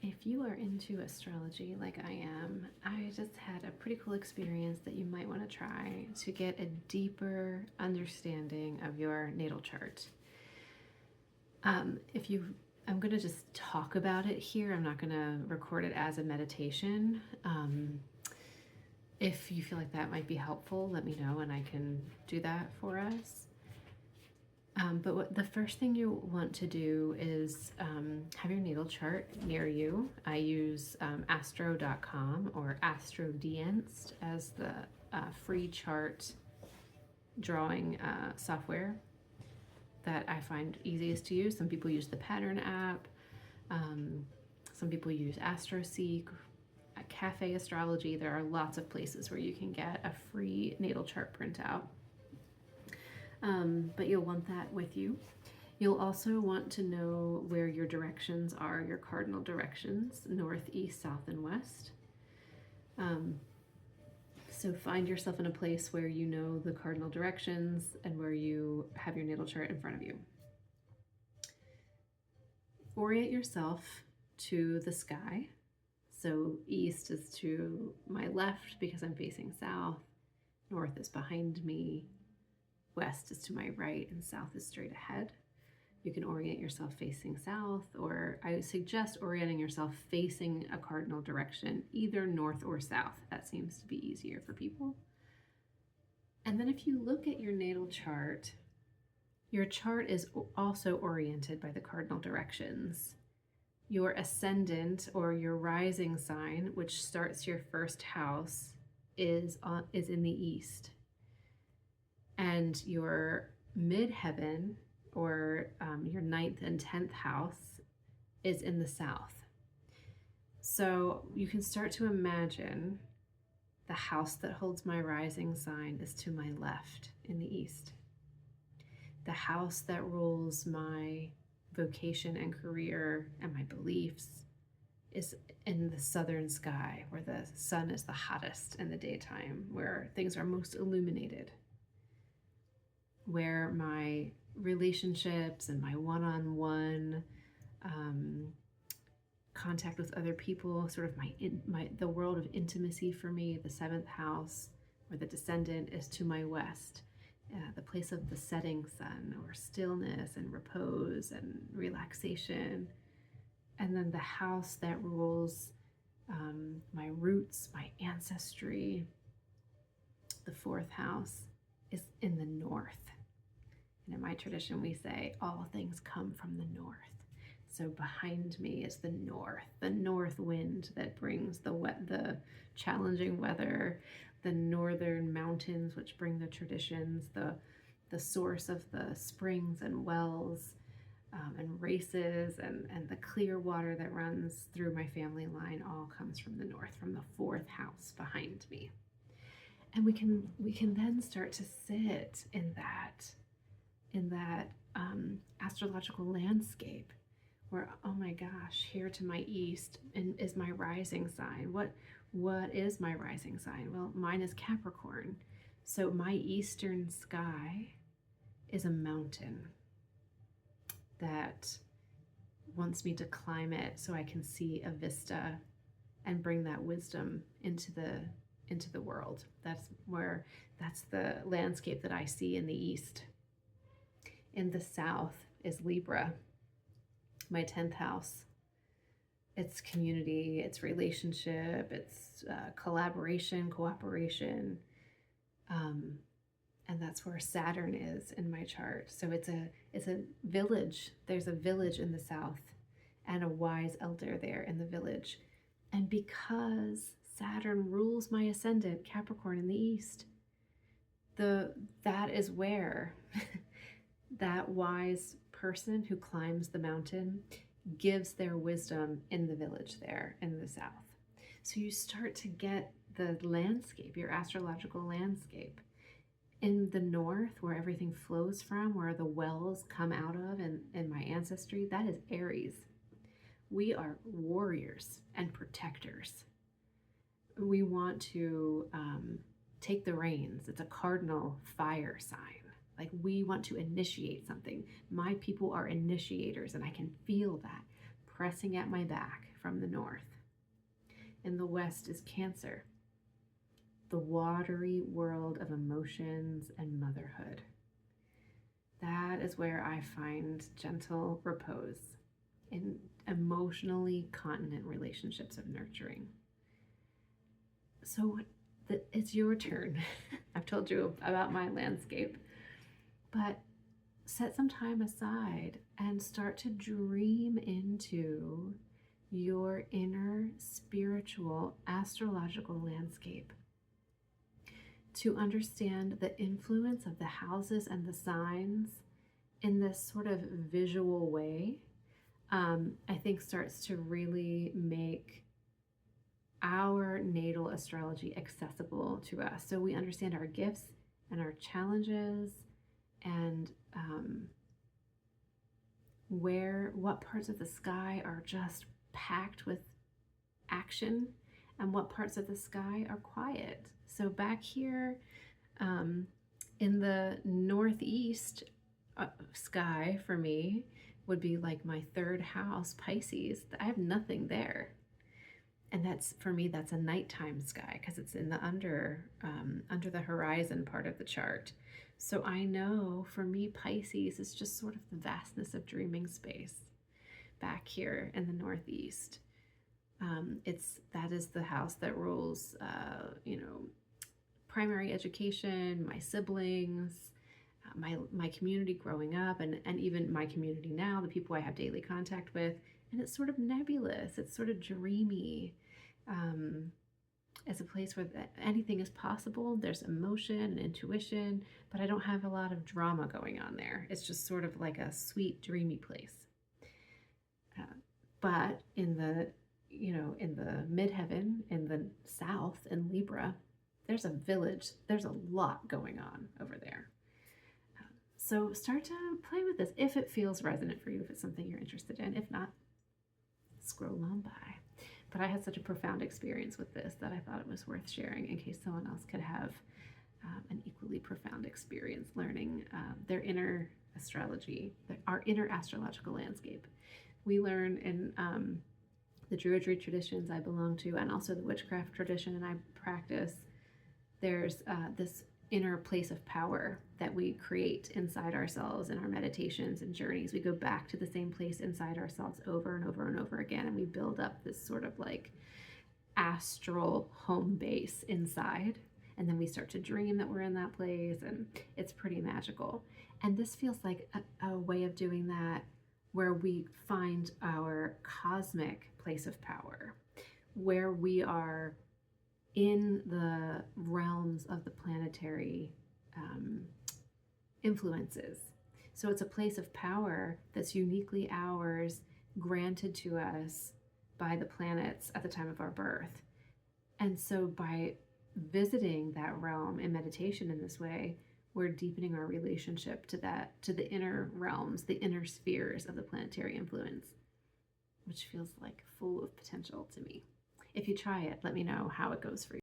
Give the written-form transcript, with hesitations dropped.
If you are into astrology like I am, I just had a pretty cool experience that you might want to try to get a deeper understanding of your natal chart. If you, I'm going to just talk about it here. I'm not going to record it as a meditation. If you feel like that might be helpful, let me know and I can do that for us. But the first thing you want to do is have your natal chart near you. I use astro.com or AstroDienst as the free chart drawing software that I find easiest to use. Some people use the Pattern app. Some people use AstroSeek, Cafe Astrology. There are lots of places where you can get a free natal chart printout. But you'll want that with you. You'll also want to know where your directions are, your cardinal directions, north, east, south, and west. So find yourself in a place where you know the cardinal directions and where you have your natal chart in front of you. Orient yourself to the sky. So east is to my left because I'm facing south. North is behind me. West is to my right and south is straight ahead. You can orient yourself facing south, or I would suggest orienting yourself facing a cardinal direction, either north or south. That seems to be easier for people. And then if you look at your natal chart, your chart is also oriented by the cardinal directions. Your ascendant or your rising sign, which starts your first house, is in the east. And your midheaven, or your 9th and 10th house, is in the south. So you can start to imagine the house that holds my rising sign is to my left in the east. The house that rules my vocation and career and my beliefs is in the southern sky, where the sun is the hottest in the daytime, where things are most illuminated, where my relationships and my one-on-one contact with other people, sort of the world of intimacy for me, the 7th house, where the descendant is to my west, the place of the setting sun, or stillness and repose and relaxation. And then the house that rules my roots, my ancestry, the 4th house, is in the north. And in my tradition, we say all things come from the north. So behind me is the north wind that brings the challenging weather, the northern mountains, which bring the traditions, the source of the springs and wells and races, and the clear water that runs through my family line all comes from the north, from the 4th house behind me. And we can then start to sit in that astrological landscape where, oh my gosh, here to my east is my rising sign. What is my rising sign? Well, mine is Capricorn. So my eastern sky is a mountain that wants me to climb it so I can see a vista and bring that wisdom into the world. That's the landscape that I see in the east. In the south is Libra, my 10th house. It's community, it's relationship, it's collaboration, cooperation. And that's where Saturn is in my chart. So it's a village. There's a village in the south and a wise elder there in the village. And because Saturn rules my ascendant, Capricorn, in the east, that is where that wise person who climbs the mountain gives their wisdom in the village there in the south. So you start to get the landscape, your astrological landscape. In the north, where everything flows from, where the wells come out of in my ancestry, that is Aries. We are warriors and protectors. We want to take the reins. It's a cardinal fire sign. Like, we want to initiate something. My people are initiators, and I can feel that pressing at my back from the north. In the west is Cancer, the watery world of emotions and motherhood. That is where I find gentle repose in emotionally continent relationships of nurturing. So it's your turn. I've told you about my landscape, but set some time aside and start to dream into your inner spiritual astrological landscape to understand the influence of the houses and the signs in this sort of visual way. I think starts to really make our natal astrology accessible to us, so we understand our gifts and our challenges, and what parts of the sky are just packed with action and what parts of the sky are quiet. So back here in the northeast sky for me would be like my third house, Pisces. I have nothing there. And that's, for me, that's a nighttime sky because it's in the under the horizon part of the chart. So I know for me, Pisces is just sort of the vastness of dreaming space back here in the northeast. That is the house that rules, primary education, my siblings, my community growing up, and even my community now, the people I have daily contact with. And it's sort of nebulous. It's sort of dreamy. It's a place where anything is possible. There's emotion and intuition, but I don't have a lot of drama going on there. It's just sort of like a sweet, dreamy place. But in the midheaven, in the south, in Libra, there's a village. There's a lot going on over there. So start to play with this if it feels resonant for you, if it's something you're interested in. If not, scroll on by. But I had such a profound experience with this that I thought it was worth sharing in case someone else could have an equally profound experience learning their inner astrology, our inner astrological landscape. We learn in the Druidry traditions I belong to, and also the witchcraft tradition and I practice, there's this inner place of power that we create inside ourselves in our meditations and journeys. We go back to the same place inside ourselves over and over and over again, and we build up this sort of like astral home base inside, and then we start to dream that we're in that place, and it's pretty magical. And this feels like a way of doing that where we find our cosmic place of power, where we are in the realms of the planetary influences. So it's a place of power that's uniquely ours, granted to us by the planets at the time of our birth. And so by visiting that realm in meditation in this way, we're deepening our relationship to the inner realms, the inner spheres of the planetary influence, which feels like full of potential to me. If you try it, let me know how it goes for you.